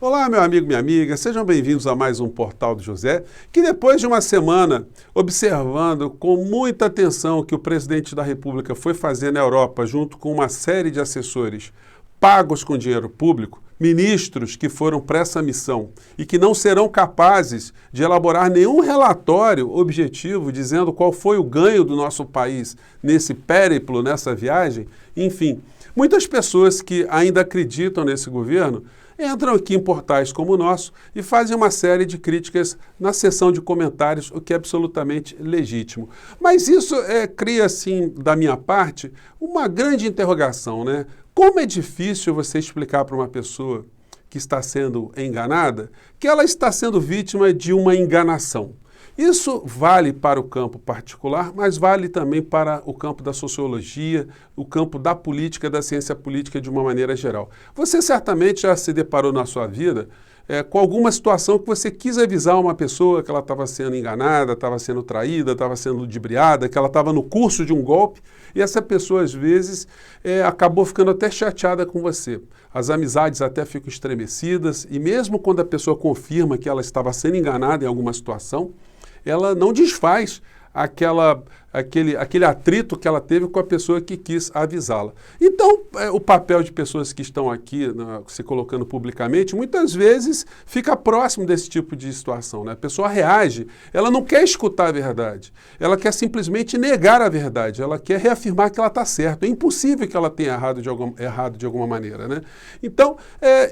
Olá, meu amigo, minha amiga, sejam bem-vindos a mais um Portal do José, que depois de uma semana observando com muita atenção o que o presidente da República foi fazer na Europa, junto com uma série de assessores pagos com dinheiro público, ministros que foram para essa missão e que não serão capazes de elaborar nenhum relatório objetivo dizendo qual foi o ganho do nosso país nesse périplo, nessa viagem, enfim, muitas pessoas que ainda acreditam nesse governo entram aqui em portais como o nosso e fazem uma série de críticas na seção de comentários, o que é absolutamente legítimo. Mas isso cria, assim, da minha parte, uma grande interrogação, né? Como é difícil você explicar para uma pessoa que está sendo enganada que ela está sendo vítima de uma enganação. Isso vale para o campo particular, mas vale também para o campo da sociologia, o campo da política, da ciência política de uma maneira geral. Você certamente já se deparou na sua vida com alguma situação que você quis avisar uma pessoa que ela estava sendo enganada, estava sendo traída, estava sendo ludibriada, que ela estava no curso de um golpe, e essa pessoa, às vezes, acabou ficando até chateada com você. As amizades até ficam estremecidas, e mesmo quando a pessoa confirma que ela estava sendo enganada em alguma situação, ela não desfaz aquele atrito que ela teve com a pessoa que quis avisá-la. Então, o papel de pessoas que estão aqui se colocando publicamente, muitas vezes fica próximo desse tipo de situação, né? A pessoa reage, ela não quer escutar a verdade, ela quer simplesmente negar a verdade, ela quer reafirmar que ela está certa. É impossível que ela tenha errado de alguma maneira, né? Então,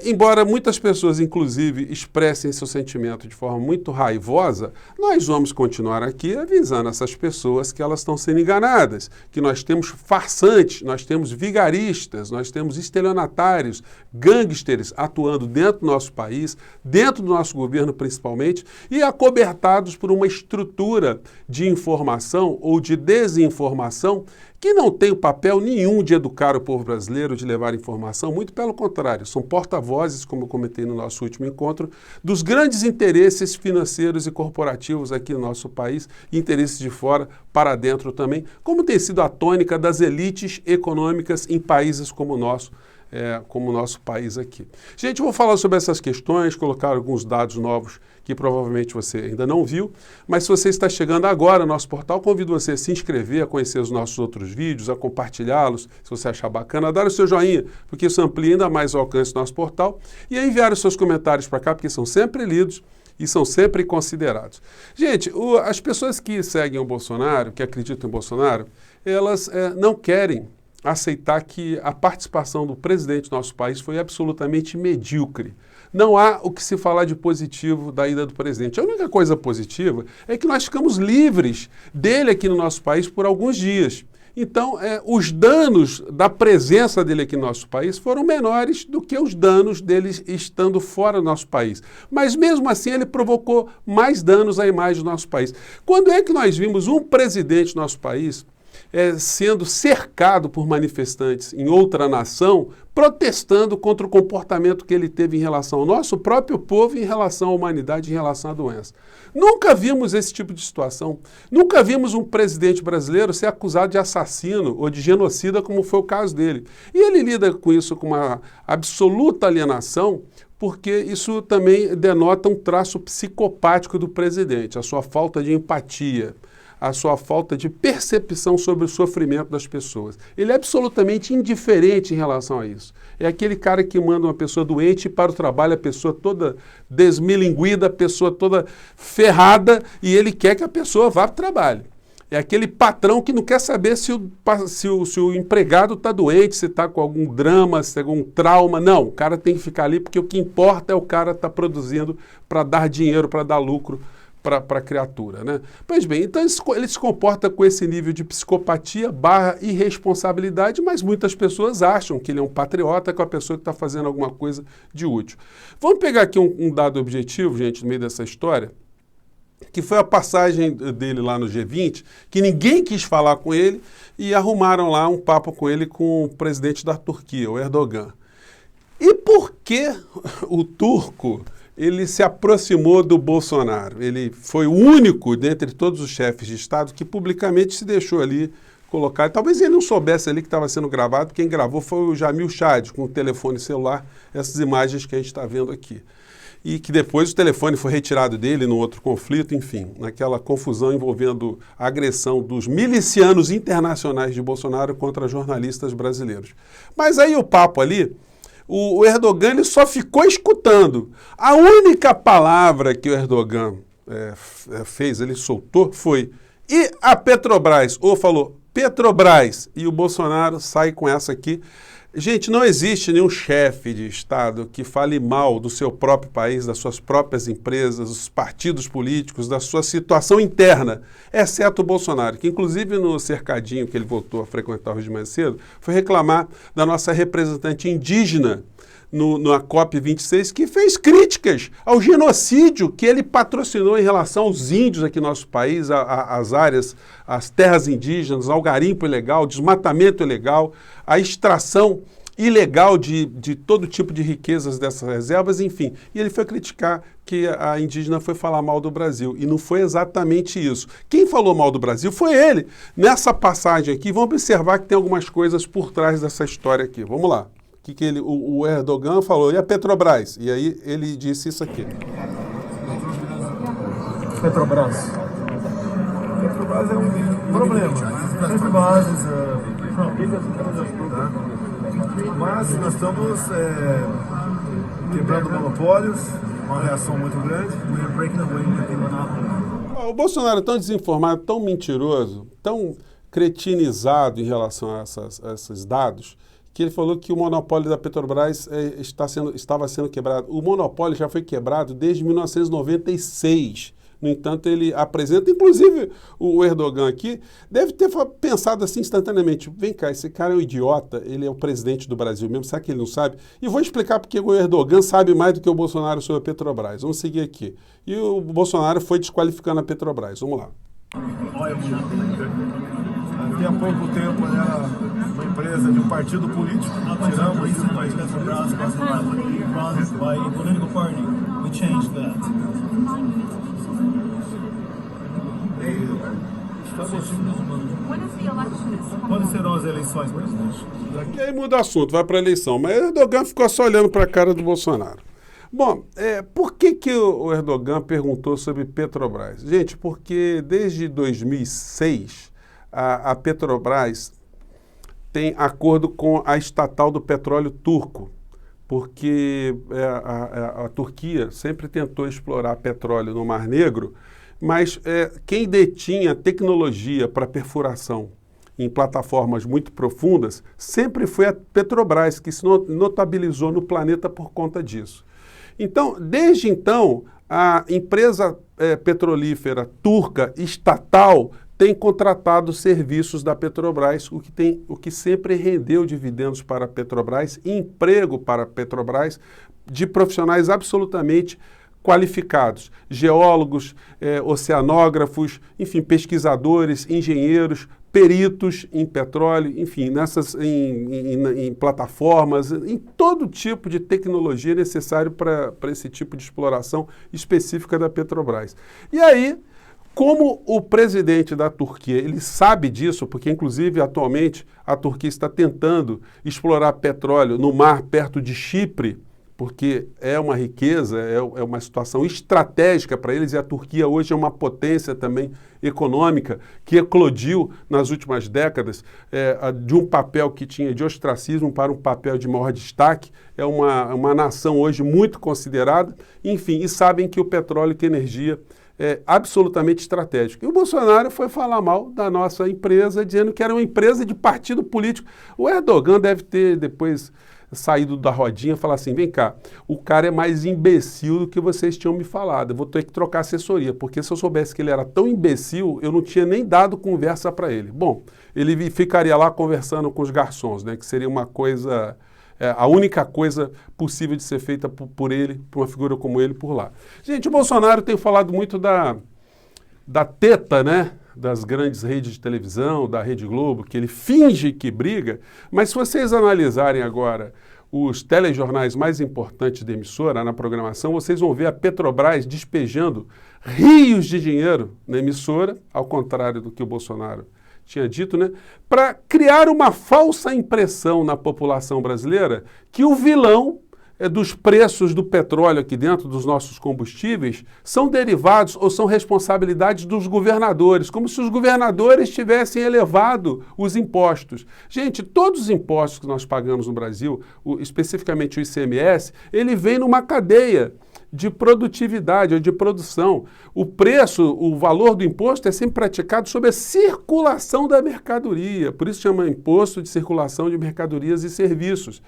embora muitas pessoas, inclusive, expressem seu sentimento de forma muito raivosa, nós vamos continuar aqui avisando essas pessoas que elas estão sendo enganadas, que nós temos farsantes, nós temos vigaristas, nós temos estelionatários, gangsters atuando dentro do nosso país, dentro do nosso governo principalmente, e acobertados por uma estrutura de informação ou de desinformação que não tem papel nenhum de educar o povo brasileiro, de levar informação, muito pelo contrário, são porta-vozes, como eu comentei no nosso último encontro, dos grandes interesses financeiros e corporativos aqui no nosso país, e interesses de fora para dentro também, como tem sido a tônica das elites econômicas em países como o nosso país aqui. Gente, eu vou falar sobre essas questões, colocar alguns dados novos que provavelmente você ainda não viu, mas se você está chegando agora no nosso portal, convido você a se inscrever, a conhecer os nossos outros vídeos, a compartilhá-los, se você achar bacana, a dar o seu joinha, porque isso amplia ainda mais o alcance do nosso portal, e a enviar os seus comentários para cá, porque são sempre lidos e são sempre considerados. Gente, as pessoas que seguem o Bolsonaro, que acreditam em Bolsonaro, elas não querem aceitar que a participação do presidente do nosso país foi absolutamente medíocre. Não há o que se falar de positivo da ida do presidente. A única coisa positiva é que nós ficamos livres dele aqui no nosso país por alguns dias. Então, os danos da presença dele aqui no nosso país foram menores do que os danos dele estando fora do nosso país. Mas, mesmo assim, ele provocou mais danos à imagem do nosso país. Quando é que nós vimos um presidente do nosso país sendo cercado por manifestantes em outra nação, protestando contra o comportamento que ele teve em relação ao nosso próprio povo, em relação à humanidade, em relação à doença? Nunca vimos esse tipo de situação. Nunca vimos um presidente brasileiro ser acusado de assassino ou de genocida, como foi o caso dele. E ele lida com isso com uma absoluta alienação, porque isso também denota um traço psicopático do presidente, a sua falta de empatia, a sua falta de percepção sobre o sofrimento das pessoas. Ele é absolutamente indiferente em relação a isso. É aquele cara que manda uma pessoa doente para o trabalho, a pessoa toda desmilinguida, a pessoa toda ferrada, e ele quer que a pessoa vá para o trabalho. É aquele patrão que não quer saber se o empregado está doente, se está com algum drama, se tem algum trauma. Não, o cara tem que ficar ali porque o que importa é o cara estar produzindo para dar dinheiro, para dar lucro para a criatura, né? Pois bem, então ele se comporta com esse nível de psicopatia / irresponsabilidade, mas muitas pessoas acham que ele é um patriota, que é uma pessoa que está fazendo alguma coisa de útil. Vamos pegar aqui um dado objetivo, gente, no meio dessa história, que foi a passagem dele lá no G20, que ninguém quis falar com ele e arrumaram lá um papo com ele com o presidente da Turquia, o Erdogan. E por que o turco ele se aproximou do Bolsonaro? Ele foi o único, dentre todos os chefes de Estado, que publicamente se deixou ali colocar. Talvez ele não soubesse ali que estava sendo gravado, quem gravou foi o Jamil Chad, com o telefone celular, essas imagens que a gente está vendo aqui. E que depois o telefone foi retirado dele no outro conflito, enfim, naquela confusão envolvendo a agressão dos milicianos internacionais de Bolsonaro contra jornalistas brasileiros. Mas aí o papo ali, o Erdogan ele só ficou escutando. A única palavra que o Erdogan fez, ele soltou, foi "e a Petrobras", ou falou Petrobras, e o Bolsonaro sai com essa aqui. Gente, não existe nenhum chefe de Estado que fale mal do seu próprio país, das suas próprias empresas, dos partidos políticos, da sua situação interna, exceto o Bolsonaro, que inclusive no cercadinho que ele voltou a frequentar hoje de mais cedo, foi reclamar da nossa representante indígena na COP26, que fez críticas ao genocídio que ele patrocinou em relação aos índios aqui no nosso país, às áreas, às terras indígenas, ao garimpo ilegal, desmatamento ilegal, a extração ilegal de todo tipo de riquezas dessas reservas, enfim. E ele foi criticar que a indígena foi falar mal do Brasil. E não foi exatamente isso. Quem falou mal do Brasil foi ele. Nessa passagem aqui, vamos observar que tem algumas coisas por trás dessa história aqui. Vamos lá. O Erdogan falou, e a Petrobras? E aí ele disse isso aqui. Petrobras. Petrobras é um problema. Sempre bases, mas nós estamos quebrando monopólios, uma reação muito grande. O Bolsonaro é tão desinformado, tão mentiroso, tão cretinizado em relação a esses dados, que ele falou que o monopólio da Petrobras estava sendo quebrado. O monopólio já foi quebrado desde 1996. No entanto, ele apresenta, inclusive o Erdogan aqui, deve ter pensado assim instantaneamente, vem cá, esse cara é um idiota, ele é o presidente do Brasil mesmo, será que ele não sabe? E vou explicar porque o Erdogan sabe mais do que o Bolsonaro sobre a Petrobras. Vamos seguir aqui. E o Bolsonaro foi desqualificando a Petrobras. Vamos lá. Até há pouco tempo era uma empresa de um partido político, tiramos isso do país. Quando serão as eleições, presidente? E aí muda o assunto, vai para a eleição. Mas o Erdogan ficou só olhando para a cara do Bolsonaro. Bom, por que o Erdogan perguntou sobre Petrobras? Gente, porque desde 2006 a Petrobras tem acordo com a estatal do petróleo turco, porque a Turquia sempre tentou explorar petróleo no Mar Negro, mas quem detinha tecnologia para perfuração em plataformas muito profundas sempre foi a Petrobras, que se notabilizou no planeta por conta disso. Então, desde então, a empresa petrolífera turca estatal tem contratado serviços da Petrobras, o que sempre rendeu dividendos para a Petrobras, emprego para a Petrobras, de profissionais absolutamente qualificados, geólogos, oceanógrafos, enfim, pesquisadores, engenheiros, peritos em petróleo, enfim, em plataformas, em todo tipo de tecnologia necessário para esse tipo de exploração específica da Petrobras. E aí, como o presidente da Turquia, ele sabe disso, porque inclusive atualmente a Turquia está tentando explorar petróleo no mar perto de Chipre, porque é uma riqueza, é uma situação estratégica para eles, e a Turquia hoje é uma potência também econômica que eclodiu nas últimas décadas, de um papel que tinha de ostracismo para um papel de maior destaque, é uma nação hoje muito considerada, enfim, e sabem que o petróleo e a energia é absolutamente estratégico. E o Bolsonaro foi falar mal da nossa empresa, dizendo que era uma empresa de partido político. O Erdogan deve ter depois saído da rodinha e falar assim, vem cá, o cara é mais imbecil do que vocês tinham me falado, eu vou ter que trocar assessoria, porque se eu soubesse que ele era tão imbecil, eu não tinha nem dado conversa para ele. Bom, ele ficaria lá conversando com os garçons, né, que seria uma coisa, a única coisa possível de ser feita por ele, por uma figura como ele, por lá. Gente, o Bolsonaro tem falado muito da teta, né, das grandes redes de televisão, da Rede Globo, que ele finge que briga, mas se vocês analisarem agora os telejornais mais importantes da emissora, na programação, vocês vão ver a Petrobras despejando rios de dinheiro na emissora, ao contrário do que o Bolsonaro tinha dito, né, para criar uma falsa impressão na população brasileira que o vilão dos preços do petróleo aqui dentro, dos nossos combustíveis, são derivados ou são responsabilidades dos governadores, como se os governadores tivessem elevado os impostos. Gente, todos os impostos que nós pagamos no Brasil, especificamente o ICMS, ele vem numa cadeia de produtividade ou de produção. O preço, o valor do imposto é sempre praticado sobre a circulação da mercadoria, por isso chama imposto de circulação de mercadorias e serviços.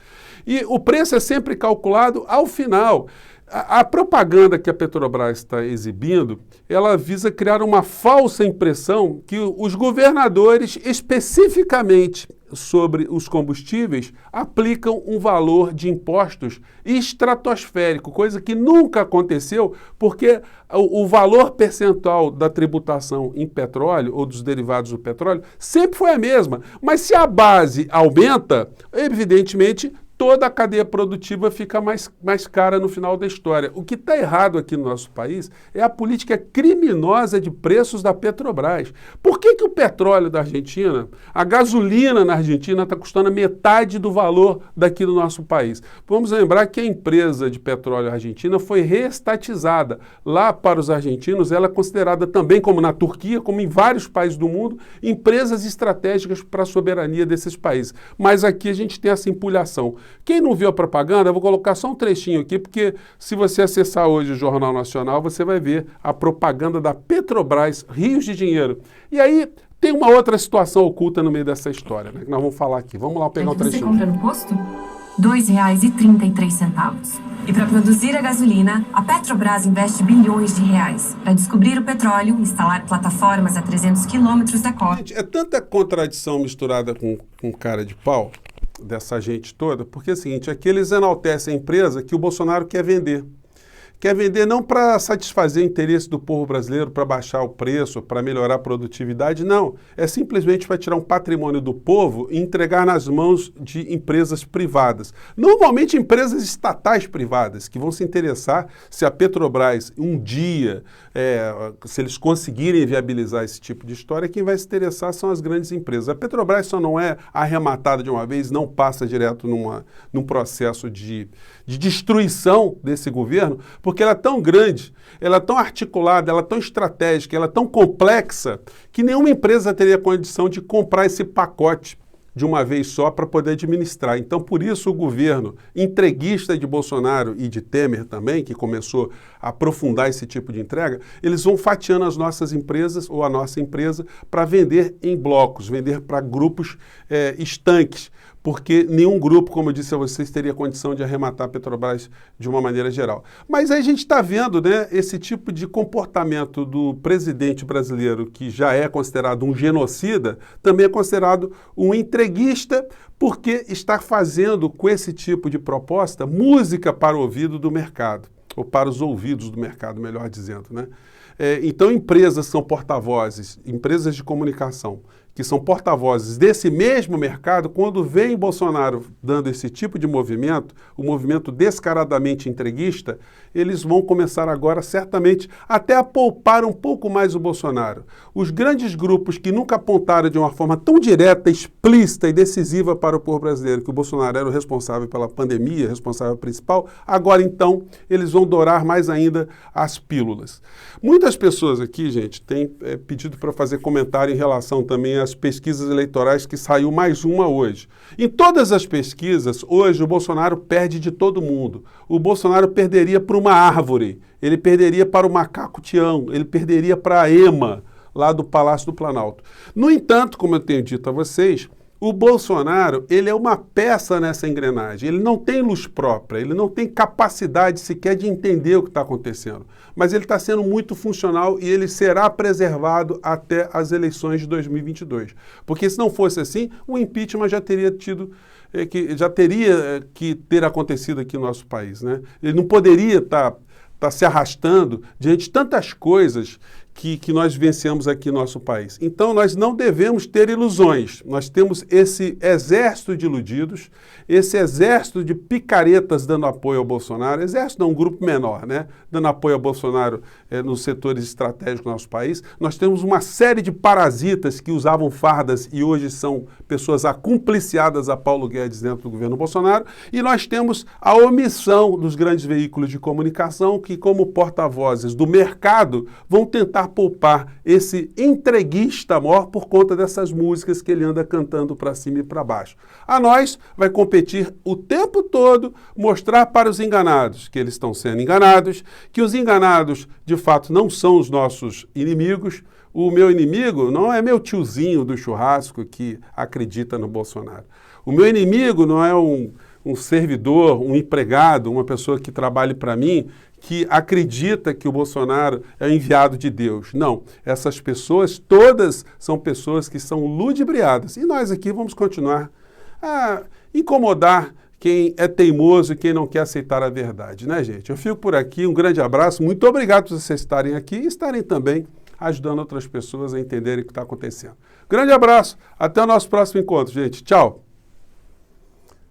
E o preço é sempre calculado ao final. A propaganda que a Petrobras está exibindo, ela visa criar uma falsa impressão que os governadores, especificamente sobre os combustíveis, aplicam um valor de impostos estratosférico, coisa que nunca aconteceu, porque o valor percentual da tributação em petróleo ou dos derivados do petróleo sempre foi a mesma. Mas se a base aumenta, evidentemente, toda a cadeia produtiva fica mais cara no final da história. O que está errado aqui no nosso país é a política criminosa de preços da Petrobras. Por que o petróleo da Argentina, a gasolina na Argentina está custando a metade do valor daqui do nosso país? Vamos lembrar que a empresa de petróleo argentina foi reestatizada. Lá para os argentinos, ela é considerada também, como na Turquia, como em vários países do mundo, empresas estratégicas para a soberania desses países. Mas aqui a gente tem essa empulhação. Quem não viu a propaganda, eu vou colocar só um trechinho aqui, porque se você acessar hoje o Jornal Nacional, você vai ver a propaganda da Petrobras, rios de dinheiro. E aí tem uma outra situação oculta no meio dessa história, né, que nós vamos falar aqui. Vamos lá pegar o trechinho. Você compra no posto? R$ 2,33. E para produzir a gasolina, a Petrobras investe bilhões de reais para descobrir o petróleo, instalar plataformas a 300 quilômetros da costa. Gente, é tanta contradição misturada com cara de pau dessa gente toda, porque é o seguinte, aqui eles enaltecem a empresa que o Bolsonaro quer vender. Quer vender não para satisfazer o interesse do povo brasileiro, para baixar o preço, para melhorar a produtividade, não. É simplesmente para tirar um patrimônio do povo e entregar nas mãos de empresas privadas. Normalmente empresas estatais privadas, que vão se interessar se a Petrobras um dia, se eles conseguirem viabilizar esse tipo de história, quem vai se interessar são as grandes empresas. A Petrobras só não é arrematada de uma vez, não passa direto num processo de destruição desse governo, porque ela é tão grande, ela é tão articulada, ela é tão estratégica, ela é tão complexa, que nenhuma empresa teria condição de comprar esse pacote de uma vez só para poder administrar. Então, por isso, o governo entreguista de Bolsonaro e de Temer também, que começou a aprofundar esse tipo de entrega, eles vão fatiando as nossas empresas ou a nossa empresa para vender em blocos, vender para grupos estanques, porque nenhum grupo, como eu disse a vocês, teria condição de arrematar a Petrobras de uma maneira geral. Mas aí a gente está vendo, né, esse tipo de comportamento do presidente brasileiro, que já é considerado um genocida, também é considerado um entreguista, porque está fazendo com esse tipo de proposta música para o ouvido do mercado, ou para os ouvidos do mercado, melhor dizendo, né? Então, empresas são porta-vozes, empresas de comunicação, que são porta-vozes desse mesmo mercado, quando vem Bolsonaro dando esse tipo de movimento, o movimento descaradamente entreguista, eles vão começar agora, certamente, até a poupar um pouco mais o Bolsonaro. Os grandes grupos que nunca apontaram de uma forma tão direta, explícita e decisiva para o povo brasileiro que o Bolsonaro era o responsável pela pandemia, responsável principal, agora então eles vão dourar mais ainda as pílulas. Muitas pessoas aqui, gente, têm pedido para fazer comentário em relação também às pesquisas eleitorais, que saiu mais uma hoje. Em todas as pesquisas, hoje o Bolsonaro perde de todo mundo. O Bolsonaro perderia para uma árvore, ele perderia para o macaco Tião, ele perderia para a ema, lá do Palácio do Planalto. No entanto, como eu tenho dito a vocês, o Bolsonaro, ele é uma peça nessa engrenagem, ele não tem luz própria, ele não tem capacidade sequer de entender o que está acontecendo, mas ele está sendo muito funcional e ele será preservado até as eleições de 2022, porque se não fosse assim, o impeachment já teria que ter acontecido aqui no nosso país, né? Ele não poderia estar se arrastando diante de tantas coisas que nós vivenciamos aqui no nosso país. Então, nós não devemos ter ilusões. Nós temos esse exército de iludidos, esse exército de picaretas dando apoio ao Bolsonaro, exército não, um grupo menor, né? Dando apoio ao Bolsonaro nos setores estratégicos do nosso país. Nós temos uma série de parasitas que usavam fardas e hoje são pessoas acumpliciadas a Paulo Guedes dentro do governo Bolsonaro. E nós temos a omissão dos grandes veículos de comunicação que, como porta-vozes do mercado, vão tentar poupar esse entreguista maior por conta dessas músicas que ele anda cantando para cima e para baixo. A nós vai competir o tempo todo mostrar para os enganados que eles estão sendo enganados, que os enganados de fato não são os nossos inimigos. O meu inimigo não é meu tiozinho do churrasco que acredita no Bolsonaro. O meu inimigo não é um servidor, um empregado, uma pessoa que trabalhe para mim, que acredita que o Bolsonaro é enviado de Deus. Não, essas pessoas todas são pessoas que são ludibriadas. E nós aqui vamos continuar a incomodar quem é teimoso e quem não quer aceitar a verdade, né, gente? Eu fico por aqui, um grande abraço, muito obrigado por vocês estarem aqui e estarem também ajudando outras pessoas a entenderem o que está acontecendo. Grande abraço, até o nosso próximo encontro, gente. Tchau!